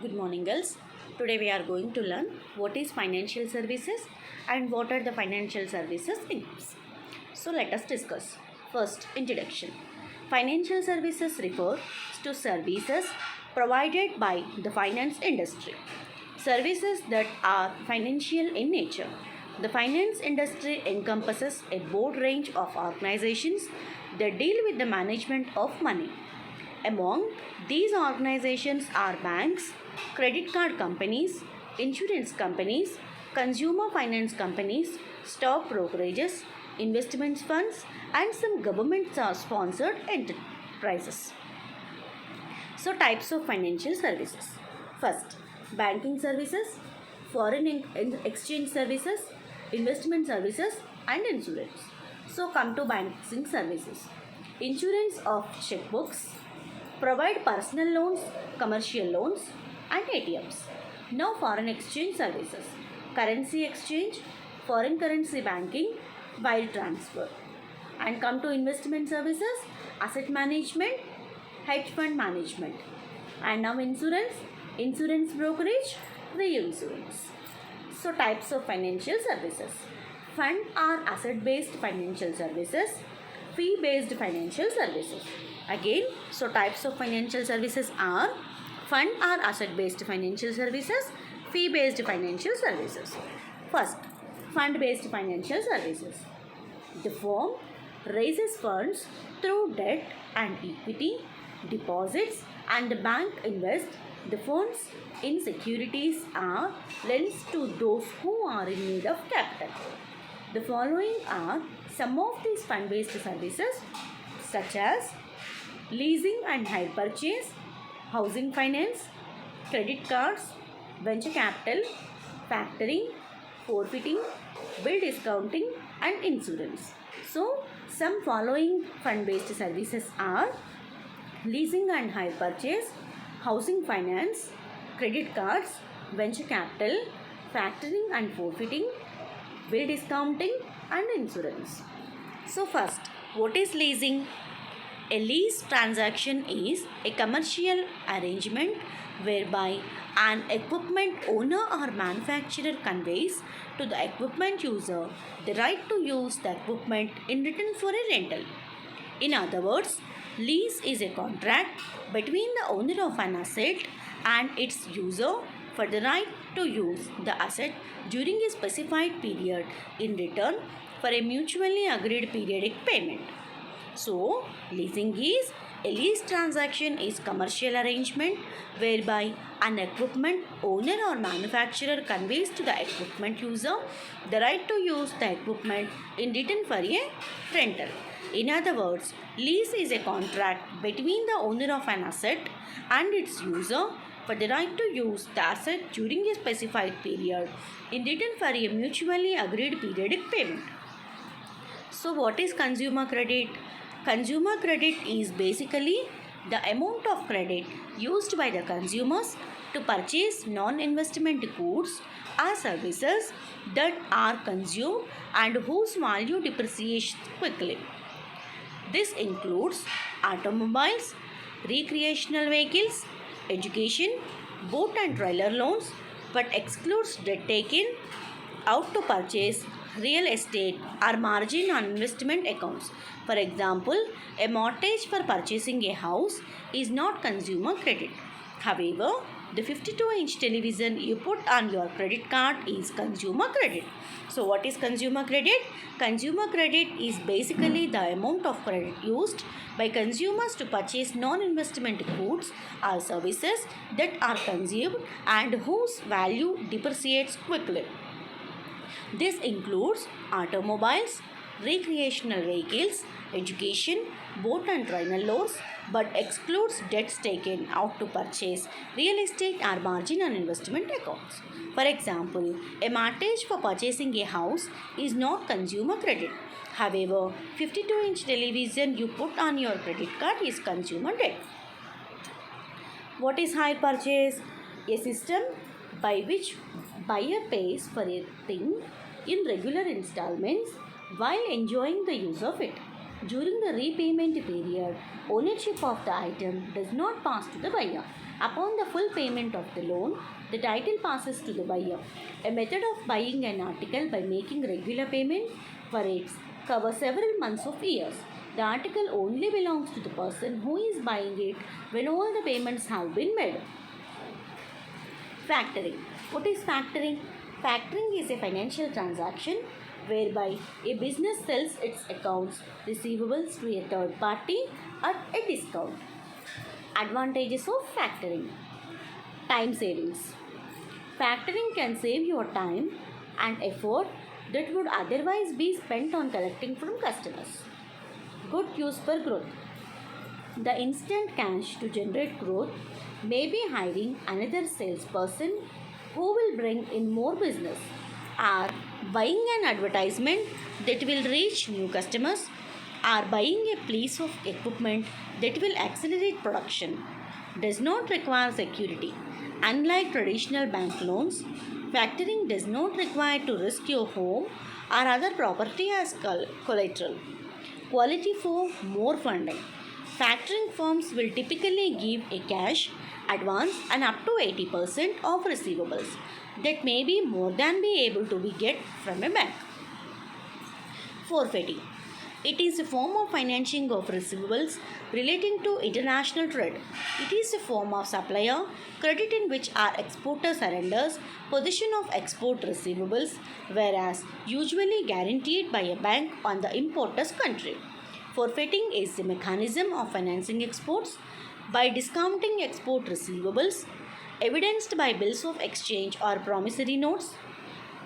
Good morning, girls. Today we are going to learn what is financial services and what are the financial services types. So let us discuss. First, introduction. Financial services refers to services provided by the finance industry. Services that are financial in nature. The finance industry encompasses a broad range of organizations that deal with the management of money. Among these organizations are banks, credit card companies, insurance companies, consumer finance companies, stock brokerages, investment funds, and some government sponsored enterprises. So, types of financial services. First, banking services, foreign exchange services, investment services, and insurance. So, come to banking services. Insurance of checkbooks, provide personal loans, commercial loans, and ATMs. Now, foreign exchange services, currency exchange, foreign currency banking, wire transfer. And come to investment services, asset management, hedge fund management. And now, insurance brokerage, reinsurance. So, types of financial services. Fund or asset based financial services, fee based financial services. Again, so types of financial services are fund or asset based financial services, fee based financial services. First, fund based financial services. The firm raises funds through debt and equity, deposits, and the bank invests the funds in securities or lends to those who are in need of capital. The following are some of these fund based services, such as leasing and hire purchase, housing finance, credit cards, venture capital, factoring, forfeiting, bill discounting, and insurance. So, some following fund based services are leasing and hire purchase, housing finance, credit cards, venture capital, factoring and forfeiting, bill discounting, and insurance. So, first, what is leasing? A lease transaction is a commercial arrangement whereby an equipment owner or manufacturer conveys to the equipment user the right to use the equipment in return for a rental. In other words, lease is a contract between the owner of an asset and its user for the right to use the asset during a specified period in return for a mutually agreed periodic payment. So, leasing is a lease transaction is commercial arrangement whereby an equipment owner or manufacturer conveys to the equipment user the right to use the equipment in return for a rental. In other words, lease is a contract between the owner of an asset and its user for the right to use the asset during a specified period in return for a mutually agreed periodic payment. So, what is consumer credit? Consumer credit is basically the amount of credit used by the consumers to purchase non-investment goods or services that are consumed and whose value depreciates quickly. This includes automobiles, recreational vehicles, education, boat and trailer loans, but excludes debt taken out to purchase real estate or margin on investment accounts. For example, a mortgage for purchasing a house is not consumer credit. However, the 52-inch television you put on your credit card is consumer credit. So, what is consumer credit? Consumer credit is basically the amount of credit used by consumers to purchase non-investment goods or services that are consumed and whose value depreciates quickly. This includes automobiles, recreational vehicles, education, boat and trailer loans, but excludes debts taken out to purchase real estate or margin on investment accounts. For example, a mortgage for purchasing a house is not consumer credit. However, 52-inch television you put on your credit card is consumer debt. What is hire purchase? A system by which buyer pays for a thing in regular installments while enjoying the use of it. During the repayment period, ownership of the item does not pass to the buyer. Upon the full payment of the loan, the title passes to the buyer. A method of buying an article by making regular payment for it covers several months of years. The article only belongs to the person who is buying it when all the payments have been made. Factoring. What is factoring? Factoring is a financial transaction whereby a business sells its accounts receivables to a third party at a discount. Advantages of factoring. Time savings. Factoring can save your time and effort that would otherwise be spent on collecting from customers. Good use for growth. The instant cash to generate growth may be hiring another salesperson who will bring in more business, or buying an advertisement that will reach new customers, or buying a piece of equipment that will accelerate production. Does not require security. Unlike traditional bank loans, factoring does not require to risk your home or other property as collateral. Quality for more funding. Factoring firms will typically give a cash advance and up to 80% of receivables that may be more than be able to be get from a bank. Forfeiting. It is a form of financing of receivables relating to international trade. It is a form of supplier credit in which our exporter surrenders possession of export receivables, whereas usually guaranteed by a bank on the importer's country. Forfeiting is the mechanism of financing exports by discounting export receivables, evidenced by bills of exchange or promissory notes,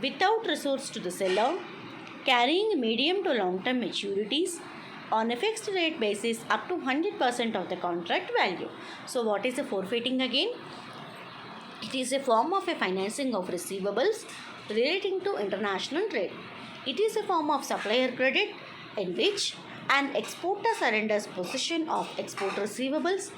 without recourse to the seller, carrying medium to long term maturities on a fixed rate basis up to 100% of the contract value. So, what is the forfeiting again? It is a form of a financing of receivables relating to international trade. It is a form of supplier credit in which an exporter surrenders possession of export receivables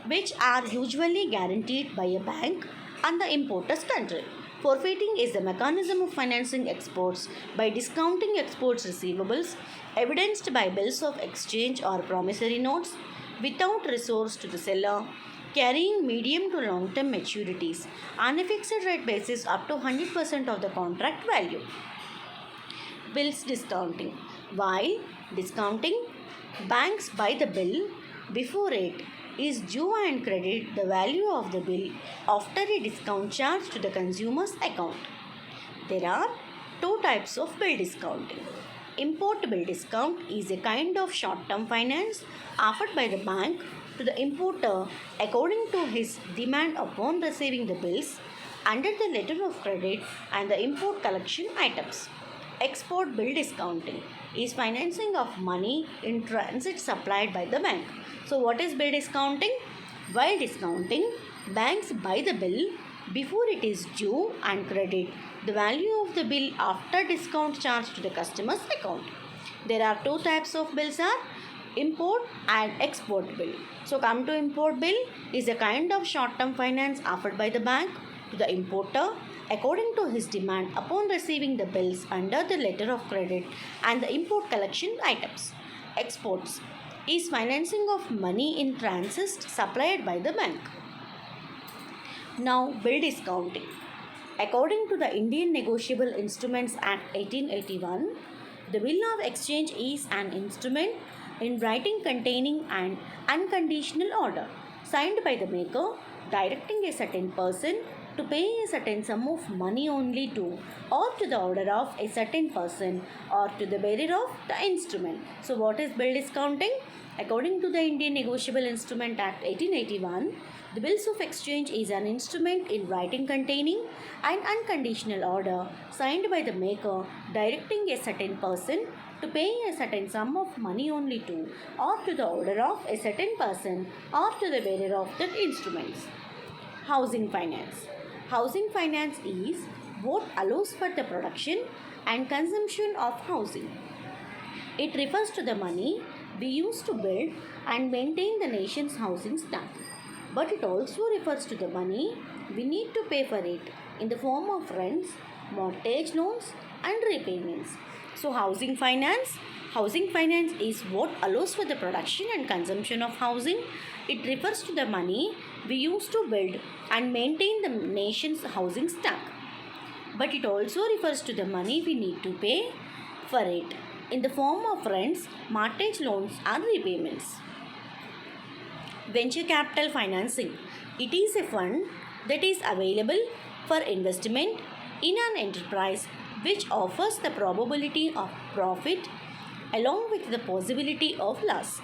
which are usually guaranteed by a bank and the importer's country. Forfeiting is the mechanism of financing exports by discounting exports receivables evidenced by bills of exchange or promissory notes without recourse to the seller, carrying medium to long term maturities on a fixed rate basis up to 100% of the contract value. Bills discounting. While discounting, banks buy the bill before it is due and credit the value of the bill after a discount charge to the consumer's account. There are two types of bill discounting. Import bill discount is a kind of short term finance offered by the bank to the importer according to his demand upon receiving the bills under the letter of credit and the import collection items. Export bill discounting is financing of money in transit supplied by the bank. So, what is bill discounting? While discounting, banks buy the bill before it is due and credit the value of the bill after discount charged to the customer's account. There are two types of bills are import and export bill. So, come to import bill is a kind of short-term finance offered by the bank to the importer according to his demand upon receiving the bills under the letter of credit and the import collection items. Exports is financing of money in transit supplied by the bank. Now, bill discounting. According to the Indian Negotiable Instruments Act 1881, the bill of exchange is an instrument in writing containing an unconditional order signed by the maker directing a certain person to pay a certain sum of money only to or to the order of a certain person or to the bearer of the instrument. So, what is bill discounting? According to the Indian Negotiable Instrument Act 1881, the bills of exchange is an instrument in writing containing an unconditional order signed by the maker directing a certain person to pay a certain sum of money only to or to the order of a certain person or to the bearer of that instruments. Housing finance. Housing finance is what allows for the production and consumption of housing. It refers to the money we use to build and maintain the nation's housing stock. But it also refers to the money we need to pay for it in the form of rents, mortgage loans, and repayments. So, housing finance Housing finance is what allows for the production and consumption of housing. It refers to the money we use to build and maintain the nation's housing stock. But it also refers to the money we need to pay for it in the form of rents, mortgage loans, or repayments. Venture capital financing. It is a fund that is available for investment in an enterprise which offers the probability of profit along with the possibility of loss.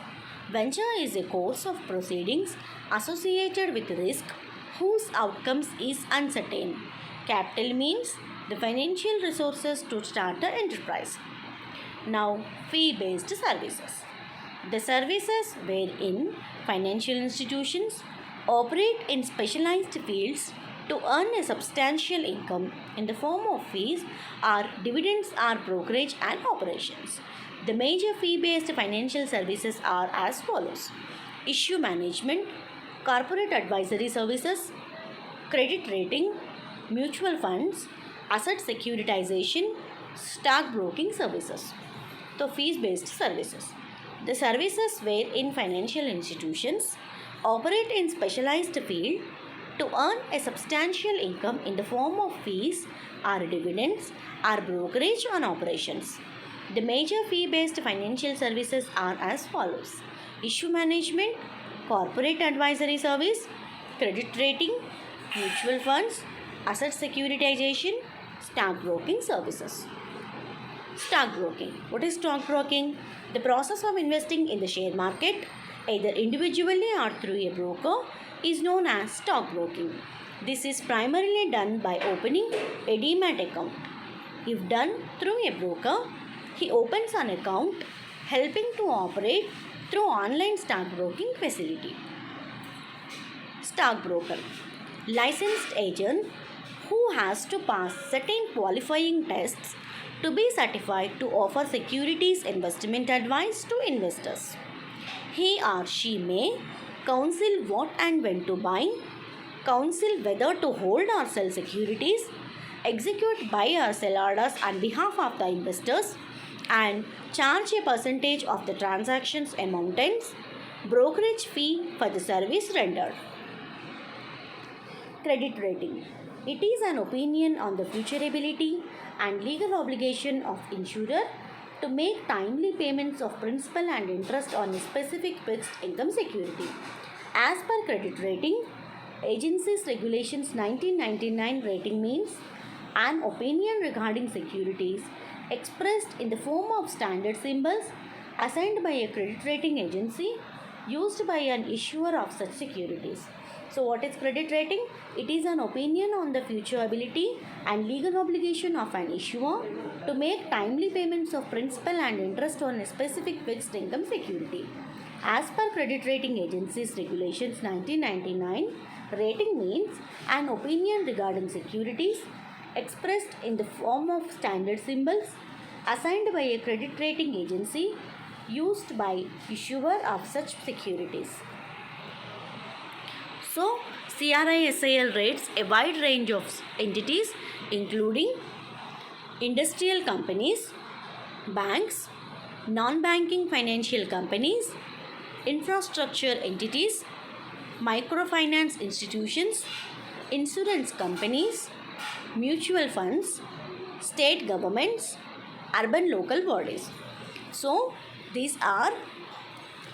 Venture is a course of proceedings associated with risk whose outcomes is uncertain. Capital means the financial resources to start an enterprise. Now, fee-based services. The services wherein financial institutions operate in specialized fields to earn a substantial income in the form of fees or dividends or brokerage and operations. The major fee-based financial services are as follows: issue management, corporate advisory services, credit rating, mutual funds, asset securitization, stock broking services. So, fees-based services. The services wherein financial institutions operate in specialized field to earn a substantial income in the form of fees or dividends or brokerage on operations. The major fee-based financial services are as follows: issue management, corporate advisory service, credit rating, mutual funds, asset securitization, stock broking services. Stockbroking. What is stockbroking? The process of investing in the share market, either individually or through a broker, is known as stockbroking. This is primarily done by opening a demat account. If done through a broker, he opens an account helping to operate through online stockbroking facility. Stockbroker. Licensed agent who has to pass certain qualifying tests to be certified to offer securities investment advice to investors. He or she may counsel what and when to buy, counsel whether to hold or sell securities, execute buy or sell orders on behalf of the investors, and charge a percentage of the transactions amounts, brokerage fee for the service rendered. Credit rating. It is an opinion on the futurability and legal obligation of insurer to make timely payments of principal and interest on a specific fixed income security. As per credit rating, agencies regulations 1999 rating means an opinion regarding securities expressed in the form of standard symbols assigned by a credit rating agency used by an issuer of such securities. So, what is credit rating? It is an opinion on the future ability and legal obligation of an issuer to make timely payments of principal and interest on a specific fixed income security. As per credit rating agencies regulations 1999, rating means an opinion regarding securities expressed in the form of standard symbols assigned by a credit rating agency used by issuer of such securities. So, CRISIL rates a wide range of entities including industrial companies, banks, non-banking financial companies, infrastructure entities, microfinance institutions, insurance companies, mutual funds, state governments, urban local bodies. So, these are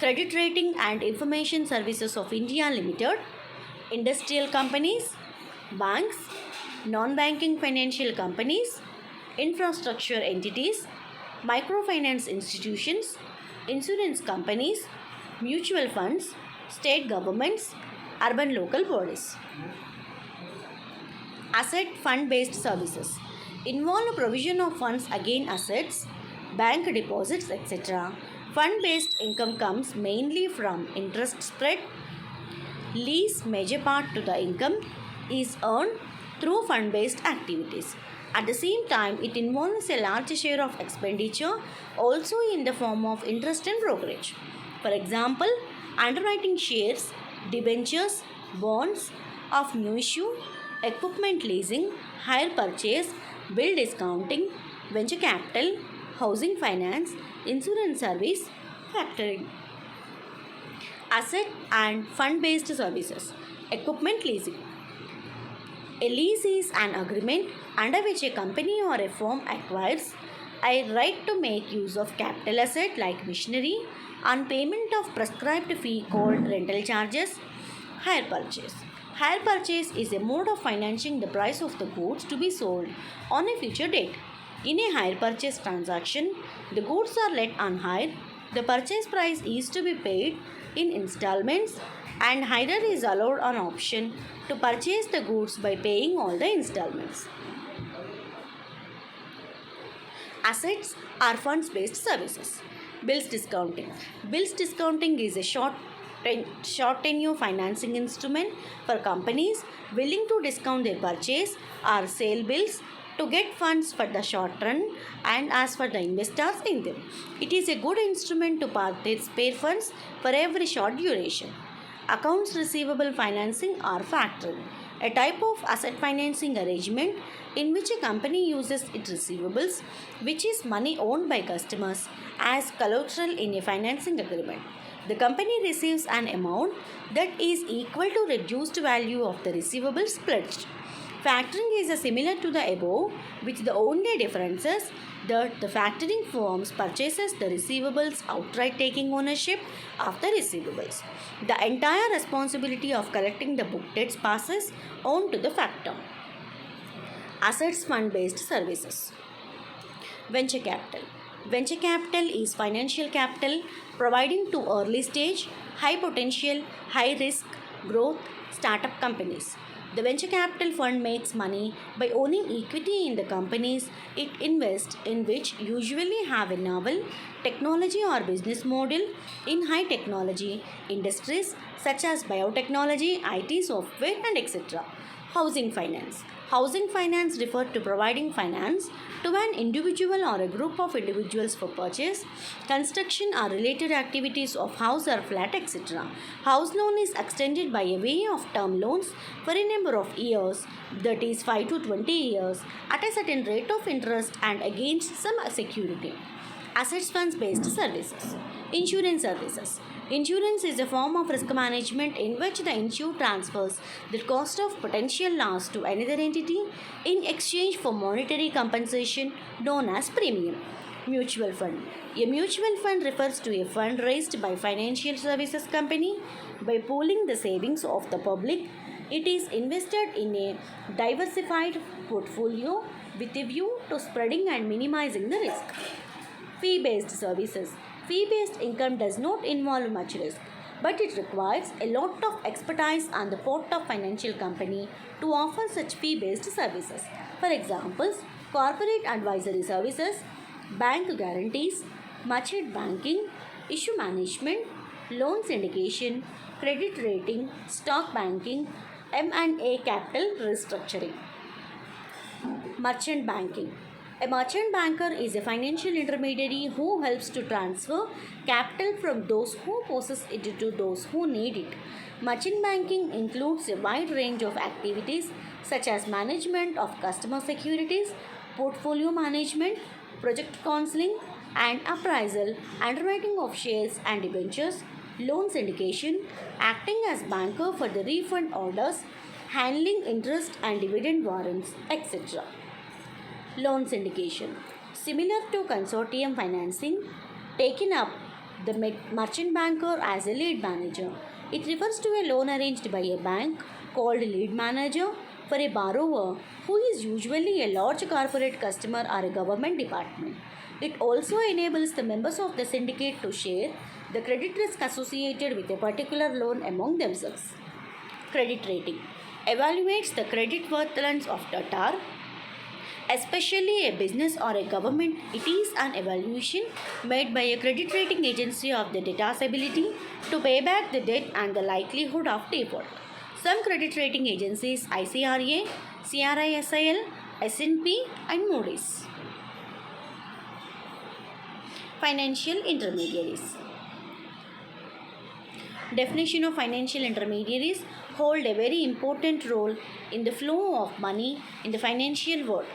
Credit Rating and Information Services of India Limited, industrial companies, banks, non-banking financial companies, infrastructure entities, microfinance institutions, insurance companies, mutual funds, state governments, urban local bodies. Asset fund-based services involve provision of funds against assets, bank deposits, etc. Fund-based income comes mainly from interest spread. Least major part to the income is earned through fund-based activities. At the same time, it involves a large share of expenditure also in the form of interest and brokerage. For example, underwriting shares, debentures, bonds of new issue, equipment leasing, hire purchase, bill discounting, venture capital, housing finance, insurance service, factoring. Asset and fund-based services. Equipment leasing. A lease is an agreement under which a company or a firm acquires a right to make use of capital asset like machinery on payment of prescribed fee called rental charges. Hire purchase. Hire purchase is a mode of financing the price of the goods to be sold on a future date. In a hire purchase transaction, the goods are let on hire. The purchase price is to be paid in installments, and hirer is allowed an option to purchase the goods by paying all the installments. Assets are funds based services. Bills discounting. Bills discounting is a short tenure financing instrument for companies willing to discount their purchase or sale bills to get funds for the short run and as for the investors in them. It is a good instrument to spare funds for every short duration. Accounts receivable financing or factoring, a type of asset financing arrangement in which a company uses its receivables, which is money owned by customers, as collateral in a financing agreement. The company receives an amount that is equal to reduced value of the receivables pledged. Factoring is similar to the above, with the only difference is that the factoring firms purchases the receivables outright, taking ownership of the receivables. The entire responsibility of collecting the book debts passes on to the factor. Assets fund based services. Venture capital. Venture capital is financial capital providing to early stage, high potential, high risk growth startup companies. The venture capital fund makes money by owning equity in the companies it invests in, which usually have a novel technology or business model in high technology industries such as biotechnology, IT, software, and etc. Housing finance. Housing finance refers to providing finance to an individual or a group of individuals for purchase, construction, or related activities of house or flat, etc. House loan is extended by a way of term loans for a number of years, that is 5 to 20 years, at a certain rate of interest and against some security. Assets funds based services. Insurance services. Insurance is a form of risk management in which the insured transfers the cost of potential loss to another entity in exchange for monetary compensation known as premium. Mutual fund. A mutual fund refers to a fund raised by financial services company by pooling the savings of the public. It is invested in a diversified portfolio with a view to spreading and minimizing the risk. Fee-based services. Fee-based income does not involve much risk, but it requires a lot of expertise on the part of financial company to offer such fee-based services. For examples, corporate advisory services, bank guarantees, merchant banking, issue management, loan syndication, credit rating, stock banking, M&A capital restructuring. Merchant banking. A merchant banker is a financial intermediary who helps to transfer capital from those who possess it to those who need it. Merchant banking includes a wide range of activities such as management of customer securities, portfolio management, project counseling and appraisal, underwriting of shares and debentures, loan syndication, acting as banker for the refund orders, handling interest and dividend warrants, etc. Loan syndication. Similar to consortium financing, taken up the merchant banker as a lead manager. It refers to a loan arranged by a bank called lead manager for a borrower who is usually a large corporate customer or a government department. It also enables the members of the syndicate to share the credit risk associated with a particular loan among themselves. Credit rating evaluates the credit worthiness of debtor, especially a business or a government. It is an evaluation made by a credit rating agency of the debtor's ability to pay back the debt and the likelihood of default. Some credit rating agencies, ICRA, CRISIL, S&P and Moody's. Financial intermediaries. Definition of financial intermediaries hold a very important role in the flow of money in the financial world.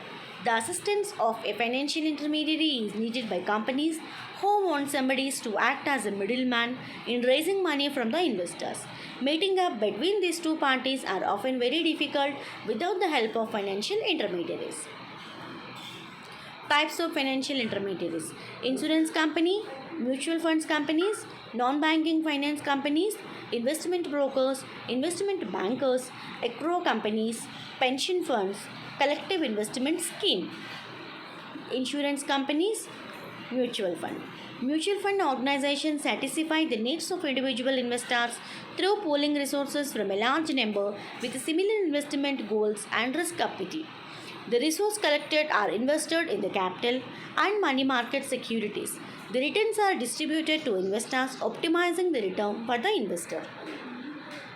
The assistance of a financial intermediary is needed by companies who want somebody to act as a middleman in raising money from the investors. Meeting up between these two parties are often very difficult without the help of financial intermediaries. Types of financial intermediaries: insurance company, mutual funds companies, non banking finance companies, investment brokers, investment bankers, escrow companies, pension funds, collective investment scheme. Insurance companies, mutual fund. Mutual fund organizations satisfy the needs of individual investors through pooling resources from a large number with similar investment goals and risk appetite. The resources collected are invested in the capital and money market securities. The returns are distributed to investors, optimizing the return for the investor.